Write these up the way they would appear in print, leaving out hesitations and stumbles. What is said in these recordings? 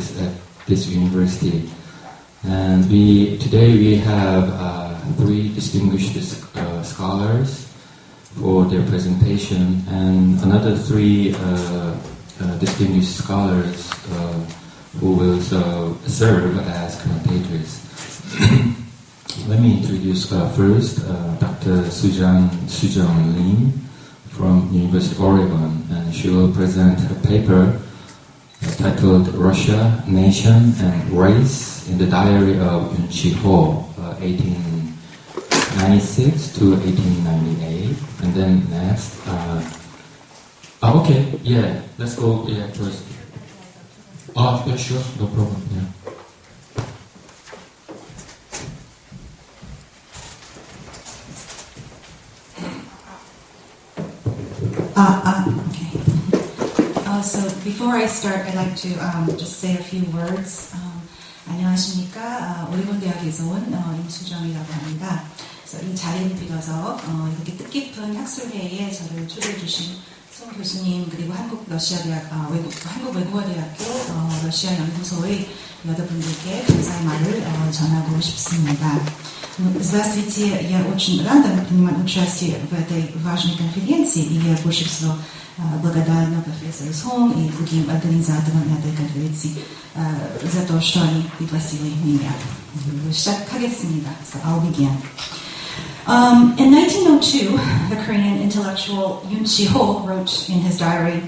studies at this university. And today we have 3 distinguished scholars for their presentation, and another 3 distinguished scholars who will serve as commentators. Let me introduce first Dr. Susanna Soojung Lim from University of Oregon, and she will present a paper titled Russia, Nation and Race in the Diary of Yoon Chi-ho, 1896 to 1898. And then next, let's go first. Yeah, sure, no problem, yeah. Okay. So before I start, I'd like to just say a few words. 안녕하십니까. 오리곤 대학에서 온 임수정이라고 합니다. 그래서 이 자리를 빌어서 이렇게 뜻깊은 학술회의에 저를 초대해 주신 송 교수님, 그리고 한국외국어대학교 러시아 연구소의 여러분들께 감사의 말을 전하고 싶습니다. Здравствуйте, я очень рада принимать участие в этой важной конференции, и я больше всего благодарна профессору Сон и другим организаторам этой конференции за то, что они пригласили меня. 시작하겠습니다. So I'll begin. In 1902, the Korean intellectual Yoon Chi-ho wrote in his diary,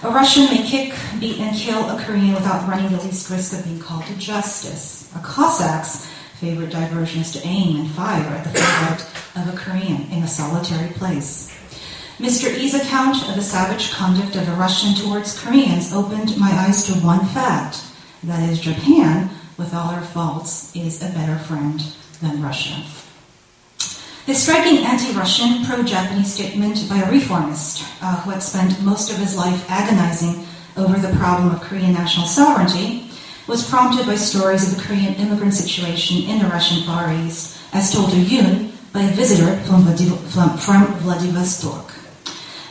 "A Russian may kick, beat, and kill a Korean without running the least risk of being called to justice. A Cossack's favorite diversion is to aim and fire at the forehead of a Korean in a solitary place." Mr. Yi's account of the savage conduct of a Russian towards Koreans opened my eyes to one fact, that is, Japan, with all her faults, is a better friend than Russia. This striking anti-Russian, pro-Japanese statement by a reformist who had spent most of his life agonizing over the problem of Korean national sovereignty was prompted by stories of the Korean immigrant situation in the Russian Far East, as told to Yoon by a visitor from Vladivostok.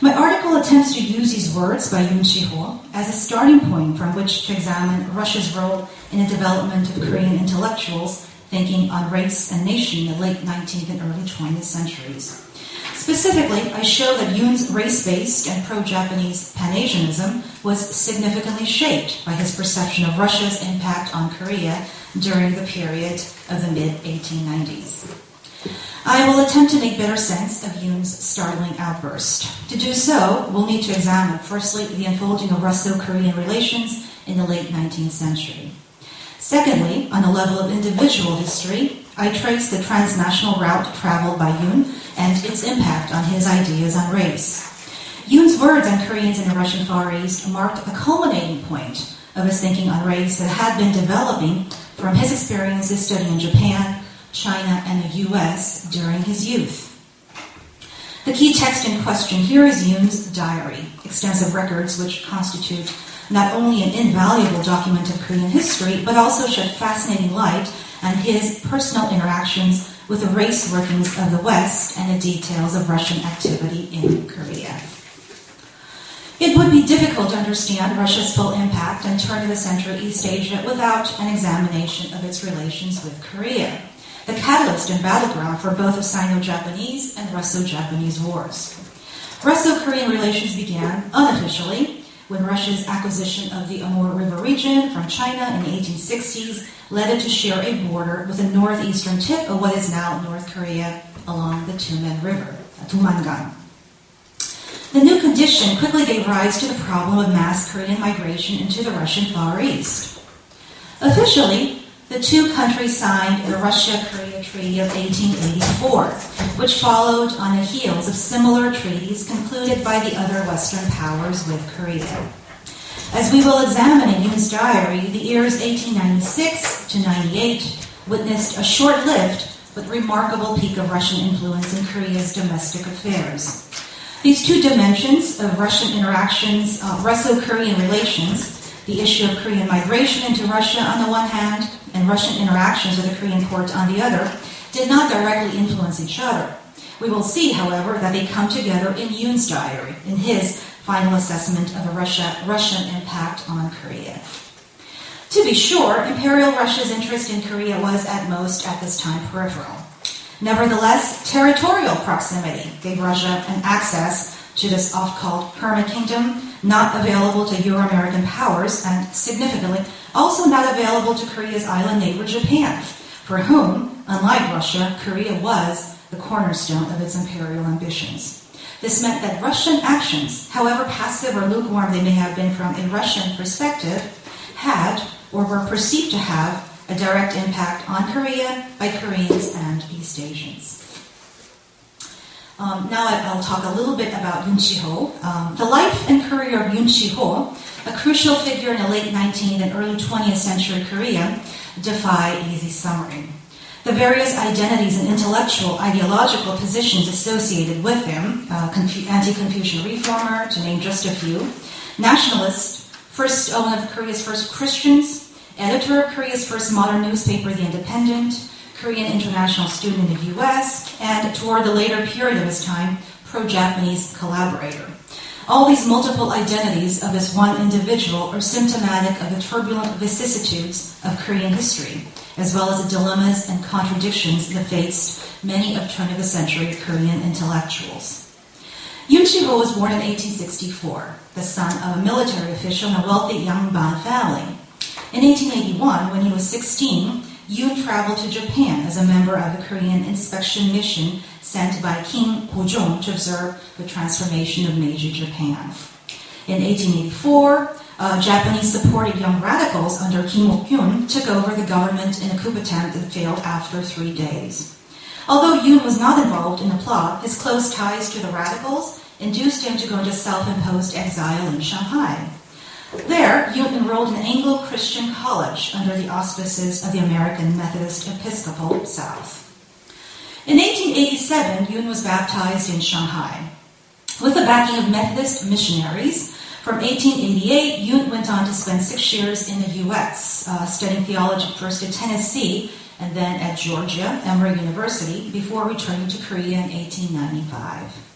My article attempts to use these words by Yoon Chi-ho as a starting point from which to examine Russia's role in the development of Korean intellectuals thinking on race and nation in the late 19th and early 20th centuries. Specifically, I show that Yoon's race-based and pro-Japanese Pan-Asianism was significantly shaped by his perception of Russia's impact on Korea during the period of the mid-1890s. I will attempt to make better sense of Yoon's startling outburst. To do so, we'll need to examine, firstly, the unfolding of Russo-Korean relations in the late 19th century. Secondly, on the level of individual history, I trace the transnational route traveled by Yoon and its impact on his ideas on race. Yoon's words on Koreans in the Russian Far East marked the culminating point of his thinking on race that had been developing from his experiences studying in Japan, China, and the U.S. during his youth. The key text in question here is Yoon's diary, extensive records which constitute not only an invaluable document of Korean history, but also shed fascinating light on his personal interactions with the race workings of the West and the details of Russian activity in Korea. It would be difficult to understand Russia's full impact on turn-of-the-century East Asia without an examination of its relations with Korea, the catalyst and battleground for both the Sino-Japanese and Russo-Japanese wars. Russo-Korean relations began unofficially when Russia's acquisition of the Amur River region from China in the 1860s led it to share a border with the northeastern tip of what is now North Korea along the Tumen River, Tumangan. The new condition quickly gave rise to the problem of mass Korean migration into the Russian Far East. Officially, the two countries signed the Russia-Korea Treaty of 1884, which followed on the heels of similar treaties concluded by the other Western powers with Korea. As we will examine in Yoon's diary, the years 1896 to 98 witnessed a short-lived but remarkable peak of Russian influence in Korea's domestic affairs. These two dimensions of Russian interactions, Russo-Korean relations, the issue of Korean migration into Russia on the one hand, and Russian interactions with the Korean court on the other, did not directly influence each other. We will see, however, that they come together in Yoon's diary, in his final assessment of the Russian impact on Korea. To be sure, Imperial Russia's interest in Korea was at most at this time peripheral. Nevertheless, territorial proximity gave Russia an access to this oft-called Hermit Kingdom, not available to Euro-American powers, and significantly, also not available to Korea's island neighbor Japan, for whom, unlike Russia, Korea was the cornerstone of its imperial ambitions. This meant that Russian actions, however passive or lukewarm they may have been from a Russian perspective, had or were perceived to have a direct impact on Korea by Koreans and East Asians. Now I'll talk a little bit about Yoon Chi-ho. The life and career of Yoon Chi-ho, a crucial figure in the late 19th and early 20th century Korea, defy easy summary. The various identities and intellectual, ideological positions associated with him, anti-Confucian reformer, to name just a few, nationalist, first one of Korea's first Christians, editor of Korea's first modern newspaper, The Independent, Korean international student in the U.S., and toward the later period of his time, pro-Japanese collaborator. All these multiple identities of this one individual are symptomatic of the turbulent vicissitudes of Korean history, as well as the dilemmas and contradictions that faced many of turn-of-the-century Korean intellectuals. Yoon Chi-ho was born in 1864, the son of a military official in a wealthy Yangban family. In 1881, when he was 16, Yoon traveled to Japan as a member of the Korean inspection mission sent by King Gojong to observe the transformation of Meiji Japan. In 1884, Japanese-supported young radicals under Kim Il-kyun took over the government in a coup attempt that failed after 3 days. Although Yoon was not involved in the plot, his close ties to the radicals induced him to go into self-imposed exile in Shanghai. There, Yoon enrolled in Anglo-Christian college under the auspices of the American Methodist Episcopal South. In 1887, Yoon was baptized in Shanghai. With the backing of Methodist missionaries, from 1888, Yoon went on to spend 6 years in the U.S., studying theology first at Tennessee and then at Georgia, Emory University, before returning to Korea in 1895.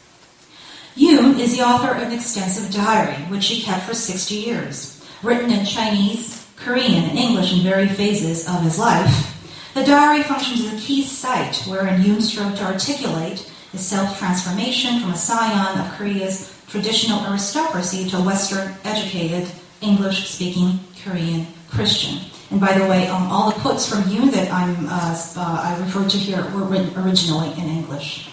Yoon is the author of an extensive diary, which he kept for 60 years. Written in Chinese, Korean, and English in various phases of his life, the diary functions as a key site wherein Yoon strove to articulate his self-transformation from a scion of Korea's traditional aristocracy to a Western-educated, English-speaking Korean Christian. And by the way, all the quotes from Yoon that I referred to here were written originally in English.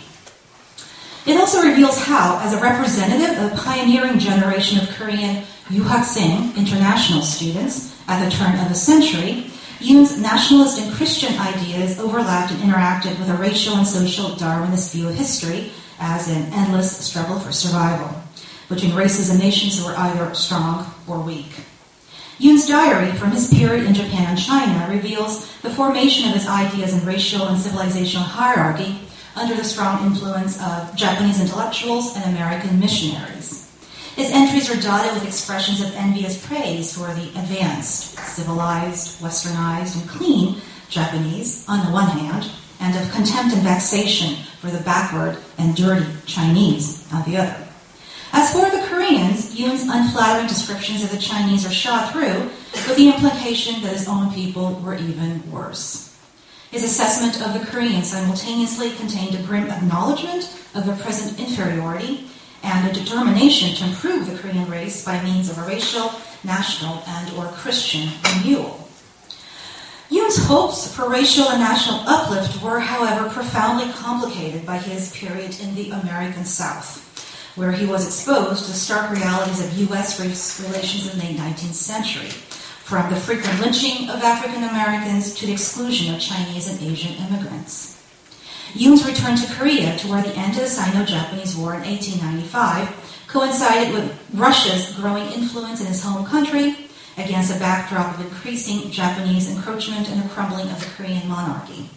It also reveals how, as a representative of a pioneering generation of Korean yuhakseng, international students, at the turn of the century, Yoon's nationalist and Christian ideas overlapped and interacted with a racial and social Darwinist view of history as an endless struggle for survival between races and nations that were either strong or weak. Yoon's diary from his period in Japan and China reveals the formation of his ideas in racial and civilizational hierarchy under the strong influence of Japanese intellectuals and American missionaries. His entries are dotted with expressions of envious praise for the advanced, civilized, westernized, and clean Japanese on the one hand, and of contempt and vexation for the backward and dirty Chinese on the other. As for the Koreans, Yoon's unflattering descriptions of the Chinese are shot through with the implication that his own people were even worse. His assessment of the Koreans simultaneously contained a grim acknowledgement of their present inferiority and a determination to improve the Korean race by means of a racial, national, and/or Christian renewal. Yoon's hopes for racial and national uplift were, however, profoundly complicated by his period in the American South, where he was exposed to the stark realities of U.S. race relations in the late 19th century, from the frequent lynching of African Americans to the exclusion of Chinese and Asian immigrants. Yoon's return to Korea toward the end of the Sino-Japanese War in 1895 coincided with Russia's growing influence in his home country against a backdrop of increasing Japanese encroachment and the crumbling of the Korean monarchy.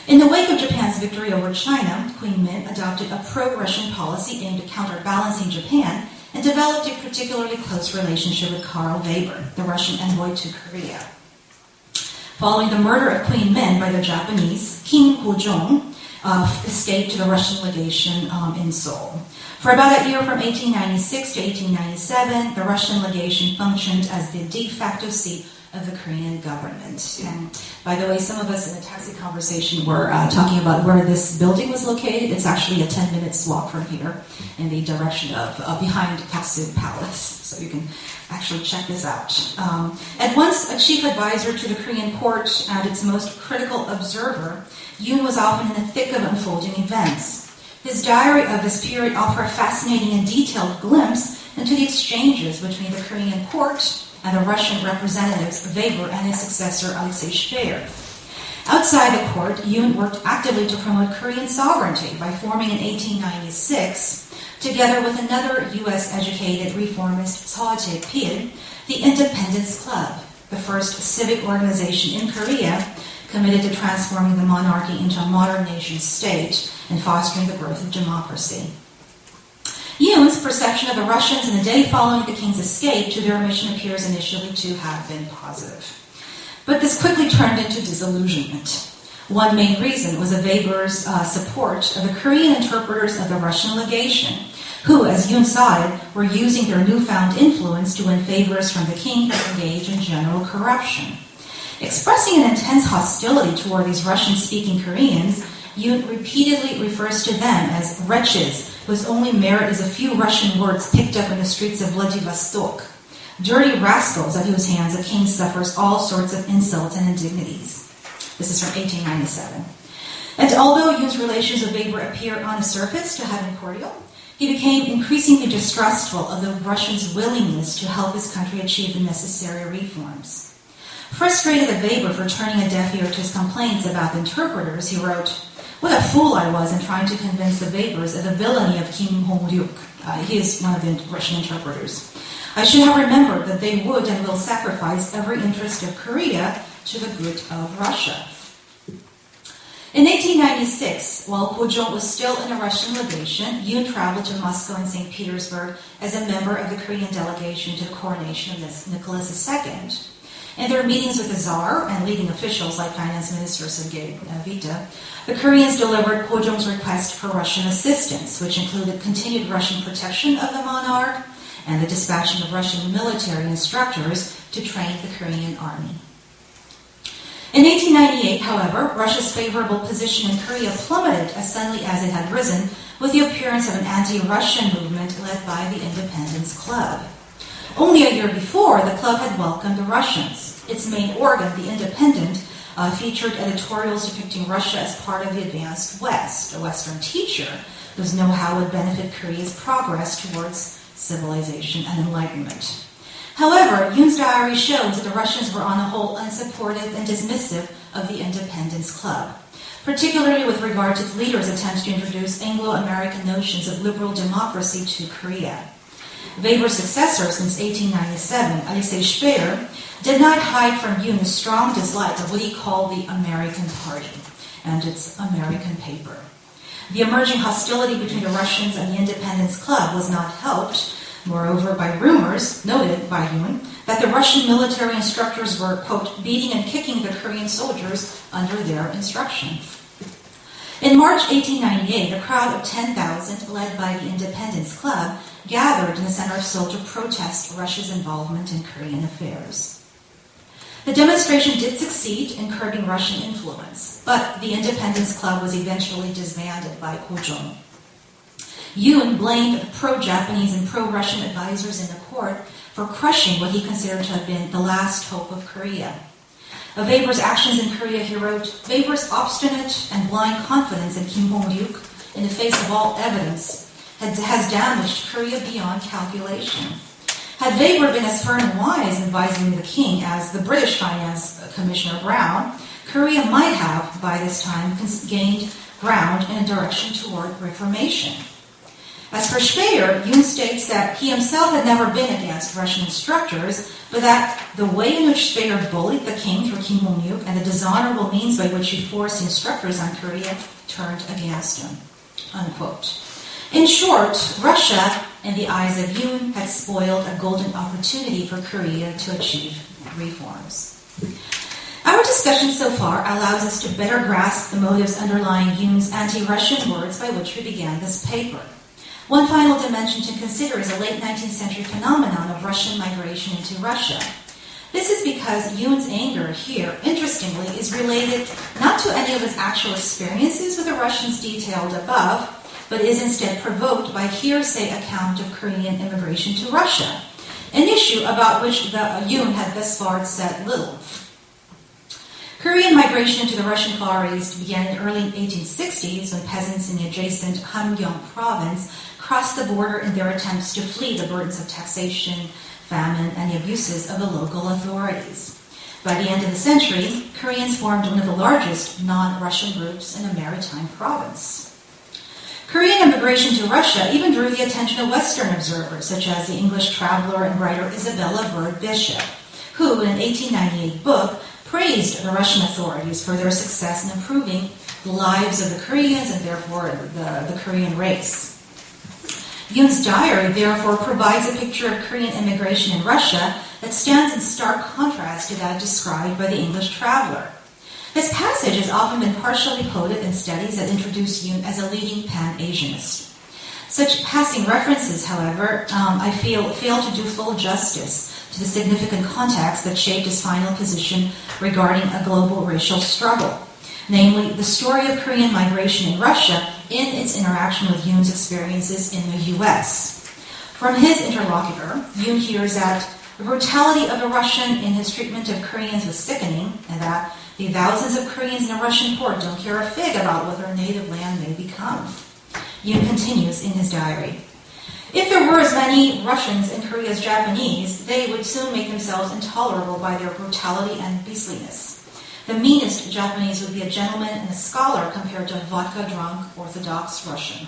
In the wake of Japan's victory over China, Queen Min adopted a pro-Russian policy aimed at counterbalancing Japan and developed a particularly close relationship with Karl Weber, the Russian envoy to Korea. Following the murder of Queen Min by the Japanese, King Gojong escaped to the Russian legation in Seoul. For about a year from 1896 to 1897, the Russian legation functioned as the de facto seat of the Korean government. And by the way, some of us in the taxi conversation were talking about where this building was located. It's actually a 10-minute walk from here in the direction of behind Taksu Palace. So you can actually check this out. At once a chief advisor to the Korean court and its most critical observer, Yoon was often in the thick of unfolding events. His diary of this period offers a fascinating and detailed glimpse into the exchanges between the Korean court and the Russian representatives Weber and his successor Alexei Speer. Outside the court, Yoon worked actively to promote Korean sovereignty by forming in 1896, together with another U.S.-educated reformist Seo Jae-pil, the Independence Club, the first civic organization in Korea committed to transforming the monarchy into a modern nation-state and fostering the growth of democracy. Yoon's perception of the Russians in the day following the king's escape to their mission appears initially to have been positive. But this quickly turned into disillusionment. One main reason was Weber's support of the Korean interpreters of the Russian legation, who, as Yoon saw it, were using their newfound influence to win favors from the king and engage in general corruption. Expressing an intense hostility toward these Russian-speaking Koreans, Yoon repeatedly refers to them as wretches whose only merit is a few Russian words picked up in the streets of Vladivostok, dirty rascals at whose hands the king suffers all sorts of insults and indignities. This is from 1897. And although Yoon's relations with Weber appear on the surface to have been cordial, he became increasingly distrustful of the Russians' willingness to help his country achieve the necessary reforms. Frustrated at Weber for turning a deaf ear to his complaints about the interpreters, he wrote, "What a fool I was in trying to convince the Webers of the villainy of Kim Hong-ryuk." He is one of the Russian interpreters. "I should have remembered that they would and will sacrifice every interest of Korea to the good of Russia." In 1896, while Ko-jong was still in a Russian legation, Yoon traveled to Moscow and St. Petersburg as a member of the Korean delegation to the coronation of Nicholas II. In their meetings with the Tsar and leading officials like Finance Minister Sergei Vita, the Koreans delivered Ko-jong's request for Russian assistance, which included continued Russian protection of the monarch and the dispatching of Russian military instructors to train the Korean army. In 1898, however, Russia's favorable position in Korea plummeted as suddenly as it had risen with the appearance of an anti-Russian movement led by the Independence Club. Only a year before, the club had welcomed the Russians. Its main organ, The Independent, featured editorials depicting Russia as part of the advanced West, a Western teacher whose know-how would benefit Korea's progress towards civilization and enlightenment. However, Yoon's diary shows that the Russians were on the whole unsupportive and dismissive of the Independence Club, particularly with regard to its leaders' attempts to introduce Anglo-American notions of liberal democracy to Korea. Weber's successor since 1897, Alexei Speer, did not hide from Yoon a strong dislike of what he called the American Party and its American paper. The emerging hostility between the Russians and the Independence Club was not helped, moreover, by rumors, noted by Yoon, that the Russian military instructors were, quote, beating and kicking the Korean soldiers under their instruction. In March 1898, a crowd of 10,000, led by the Independence Club, gathered in the center of Seoul to protest Russia's involvement in Korean affairs. The demonstration did succeed in curbing Russian influence, but the Independence Club was eventually disbanded by Ko-jong. Yoon blamed pro-Japanese and pro-Russian advisors in the court for crushing what he considered to have been the last hope of Korea. Of Weber's actions in Korea, he wrote, "Weber's obstinate and blind confidence in Kim Hong-ryuk in the face of all evidence has damaged Korea beyond calculation. Had Weber been as firm and wise in advising the king as the British Finance Commissioner Brown, Korea might have, by this time, gained ground in a direction toward reformation." As for Speer, Yoon states that he himself had never been against Russian instructors, but that the way in which Speer bullied the king through Kim Hong-ryuk and the dishonorable means by which he forced the instructors on Korea turned against him. Unquote. In short, Russia, in the eyes of Yoon, had spoiled a golden opportunity for Korea to achieve reforms. Our discussion so far allows us to better grasp the motives underlying Yoon's anti-Russian words by which we began this paper. One final dimension to consider is a late 19th century phenomenon of Russian migration into Russia. This is because Yoon's anger here, interestingly, is related not to any of his actual experiences with the Russians detailed above, but is instead provoked by hearsay account of Korean immigration to Russia, an issue about which Yoon had thus far said little. Korean migration into the Russian Far East began in the early 1860s when peasants in the adjacent Hamgyong province crossed the border in their attempts to flee the burdens of taxation, famine, and the abuses of the local authorities. By the end of the century, Koreans formed one of the largest non-Russian groups in a maritime province. Korean immigration to Russia even drew the attention of Western observers, such as the English traveler and writer Isabella Bird Bishop, who, in an 1898 book, praised the Russian authorities for their success in improving the lives of the Koreans and therefore the Korean race. Yoon's diary, therefore, provides a picture of Korean immigration in Russia that stands in stark contrast to that described by the English traveler. This passage has often been partially quoted in studies that introduce Yoon as a leading Pan-Asianist. Such passing references, however, I feel fail to do full justice to the significant context that shaped his final position regarding a global racial struggle, namely the story of Korean migration in Russia in its interaction with Yoon's experiences in the U.S. From his interlocutor, Yoon hears that the brutality of the Russian in his treatment of Koreans was sickening, and that the thousands of Koreans in a Russian port don't care a fig about what their native land may become. Yoon continues in his diary. If there were as many Russians in Korea as Japanese, they would soon make themselves intolerable by their brutality and beastliness. The meanest Japanese would be a gentleman and a scholar compared to a vodka-drunk Orthodox Russian.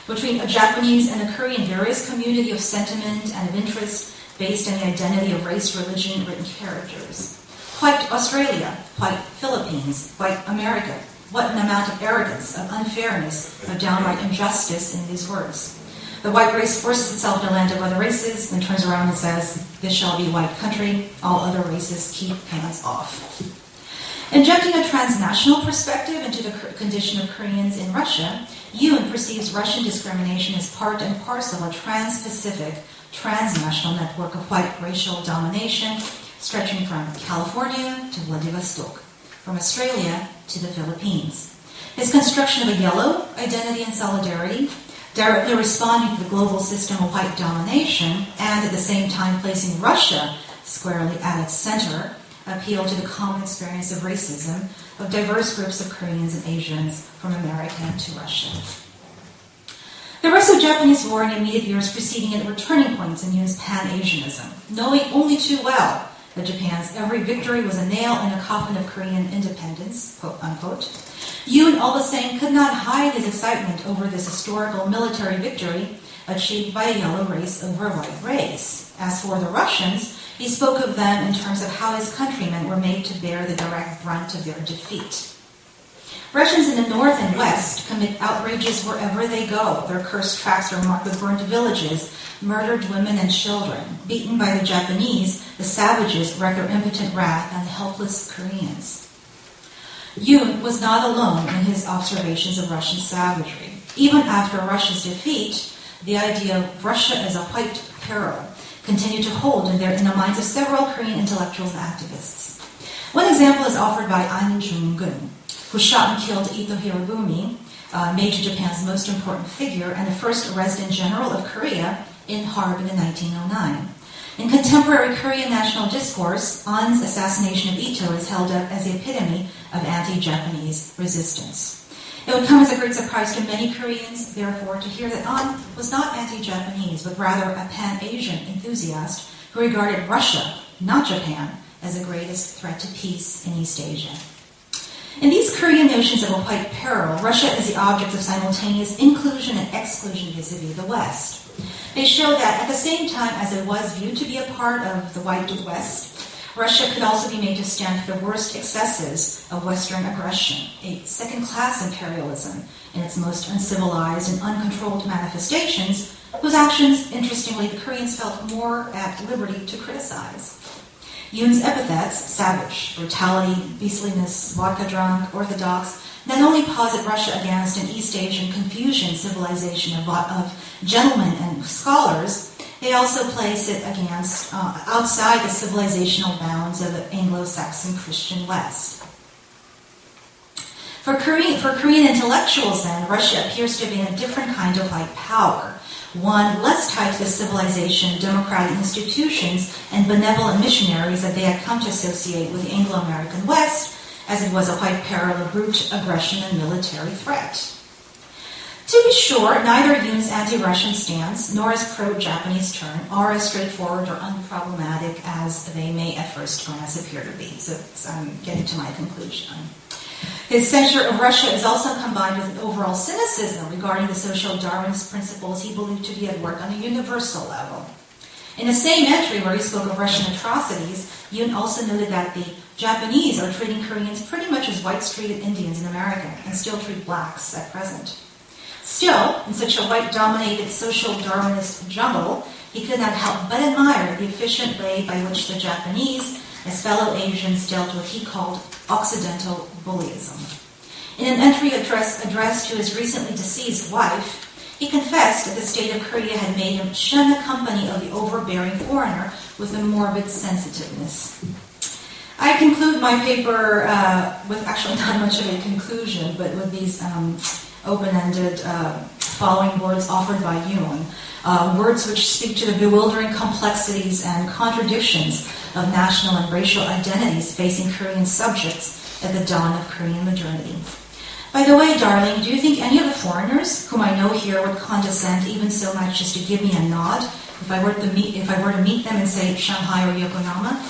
Between a Japanese and a Korean, there is community of sentiment and of interest based on the identity of race, religion, written characters. White Australia, white Philippines, white America. What an amount of arrogance, of unfairness, of downright injustice in these words. The white race forces itself in a land of other races, then turns around and says, "This shall be white country, all other races keep hands off." Injecting a transnational perspective into the condition of Koreans in Russia, Yoon perceives Russian discrimination as part and parcel of a trans-Pacific, transnational network of white racial domination stretching from California to Vladivostok, from Australia to the Philippines. His construction of a yellow identity and solidarity, directly responding to the global system of white domination and at the same time placing Russia squarely at its center, appeal to the common experience of racism of diverse groups of Koreans and Asians from America to Russia. The Russo-Japanese War in the immediate years preceding it were turning points in Yoon's Pan-Asianism, knowing only too well that Japan's every victory was a nail in a coffin of Korean independence, quote unquote. Yoon, all the same, could not hide his excitement over this historical military victory achieved by a yellow race over a white race. As for the Russians, he spoke of them in terms of how his countrymen were made to bear the direct brunt of their defeat. Russians in the north and west commit outrages wherever they go. Their cursed tracks are marked with burnt villages, murdered women and children. Beaten by the Japanese, the savages wreak their impotent wrath on helpless Koreans. Yoon was not alone in his observations of Russian savagery. Even after Russia's defeat, the idea of Russia as a white peril continued to hold in the minds of several Korean intellectuals and activists. One example is offered by An Jung-gun, who shot and killed Ito Hirobumi, Meiji Japan's most important figure and the first resident general of Korea, in Harbin in 1909. In contemporary Korean national discourse, An's assassination of Ito is held up as the epitome of anti-Japanese resistance. It would come as a great surprise to many Koreans, therefore, to hear that An was not anti-Japanese, but rather a Pan-Asian enthusiast who regarded Russia, not Japan, as the greatest threat to peace in East Asia. In these Korean notions of a white peril, Russia is the object of simultaneous inclusion and exclusion vis-a-vis the West. They show that at the same time as it was viewed to be a part of the white West, Russia could also be made to stand for the worst excesses of Western aggression, a second-class imperialism in its most uncivilized and uncontrolled manifestations, whose actions, interestingly, the Koreans felt more at liberty to criticize. Yoon's epithets, savage, brutality, beastliness, vodka-drunk, orthodox, not only posit Russia against an East Asian Confucian civilization of gentlemen and scholars, they also place it against, outside the civilizational bounds of the Anglo-Saxon Christian West. For Korean intellectuals, then, Russia appears to be a different kind of white power, one less tied to the civilization, democratic institutions, and benevolent missionaries that they had come to associate with the Anglo-American West, as it was a white peril of brute aggression and military threat. To be sure, neither Yoon's anti-Russian stance nor his pro-Japanese turn are as straightforward or unproblematic as they may at first glance appear to be. So I'm getting to my conclusion. His censure of Russia is also combined with an overall cynicism regarding the social Darwinist principles he believed to be at work on a universal level. In the same entry where he spoke of Russian atrocities, Yoon also noted that the Japanese are treating Koreans pretty much as whites treated Indians in America and still treat blacks at present. Still, in such a white-dominated social Darwinist jungle, he could not help but admire the efficient way by which the Japanese, as fellow Asians, dealt with what he called Occidental bullyism. In an entry addressed to his recently deceased wife, he confessed that the state of Korea had made him shun the company of the overbearing foreigner with a morbid sensitiveness. I conclude my paper with actually not much of a conclusion, but with these open-ended following words offered by Yoon, words which speak to the bewildering complexities and contradictions of national and racial identities facing Korean subjects at the dawn of Korean modernity. By the way, darling, do you think any of the foreigners whom I know here would condescend even so much as to give me a nod if I were to meet them and say Shanghai or Yokohama?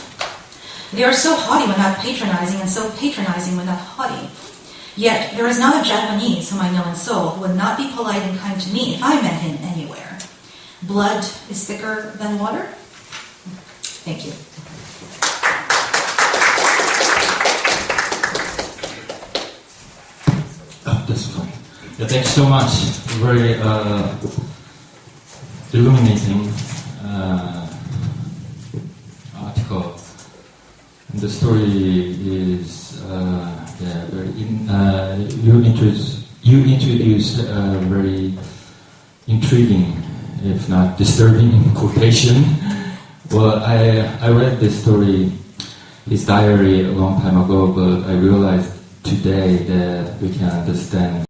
They are so haughty when not patronizing, and so patronizing when not haughty. Yet there is not a Japanese whom I know in Seoul who would not be polite and kind to me if I met him anywhere. Blood is thicker than water? Thank you. That's fine. Yeah, thanks so much. Very illuminating article. And the story is very. You introduced a very intriguing, if not disturbing, quotation. Well, I read this story, his diary, a long time ago, but I realized today that we can understand